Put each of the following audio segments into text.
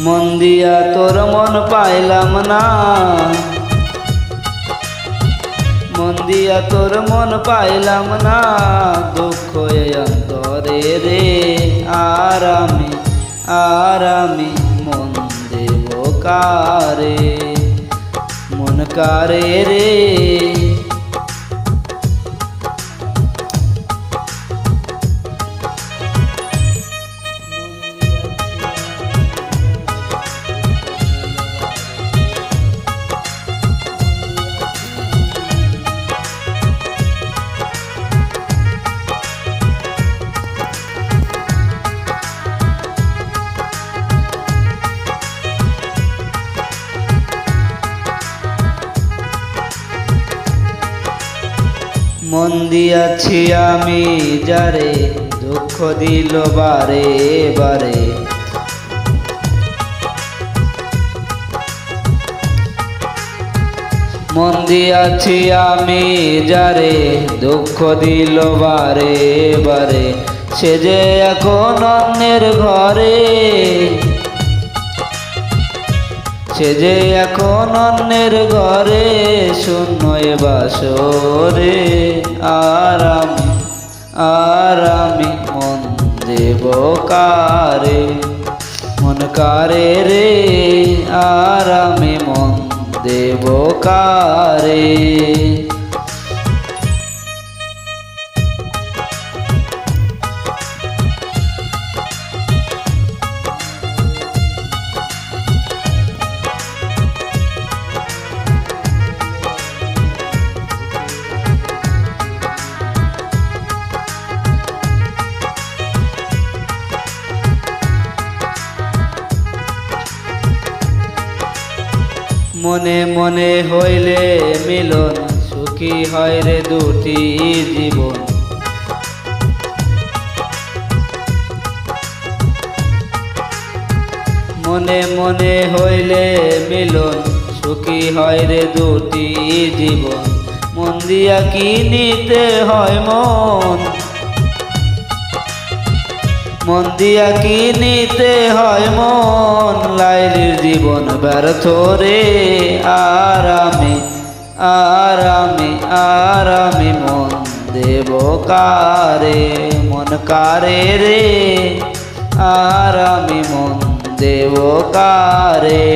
মন দিয়া তোর মন পাইলাম না, মন দিয়া তোর মন পাইলাম না, দুঃখ এই অন্তরে রে। আর আমি মন দেব কারে, মন কারে রে। মন দিয়াছি আমি যারে, দুঃখ দিল বারে বারে। মন দিয়াছি আমি যারে, দুঃখ দিল বারে বারে। সে যে এখন অন্যের ঘরে, সে যে এখন অন্যের ঘরে, শূন্য এ বাসরে। আর আমি মন দেব কারে, মন কারে রে। আর আমি মন দেব কারে। মনে মনে হইলে মিলন, সুখী হয় রে দুটি জীবন। মনে মনে হইলে মিলন, সুখী হয় রে দুটি জীবন। মন দিয়া কি নিতে হয় মন, মন দিয়া কি নিতে হয় মন, লাইলির জীবন ব্যর্থ রে। আর আমি মন দেব কারে, মন কারে রে। আর আমি মন দেব কারে।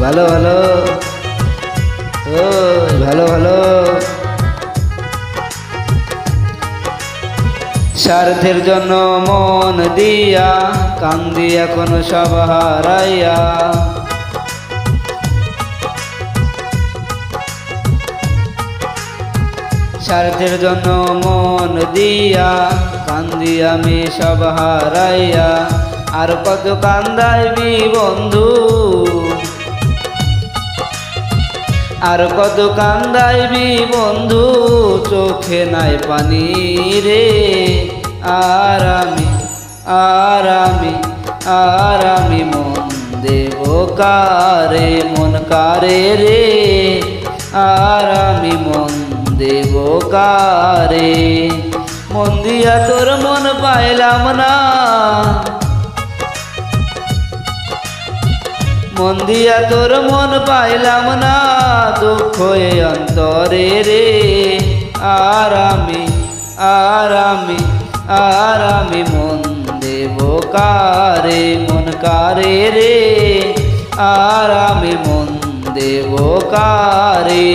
ভালো ভালো, ও ভালো ভালো। স্বার্থের জন্য মন দিয়া কান্দি এখন সব হারাইয়া। স্বার্থের জন্য মন দিয়া কান্দি আমি সব হারাইয়া। আর কত কান্দাইবি বন্ধু, আর কত কান্দাইবি বন্ধু, চোখে নাই পানি রে। আর আমি মন দেব কারে, মন কারে রে। আর আমি মন দেব কারে। মন দিয়া তোর মন পাইলাম না, মন দিয়া তোর মন পাইলাম না, দুঃখ এ অন্তরে রে। আর আমি মন দেব কারে, মন কারে রে। আর আমি মন দেব কারে।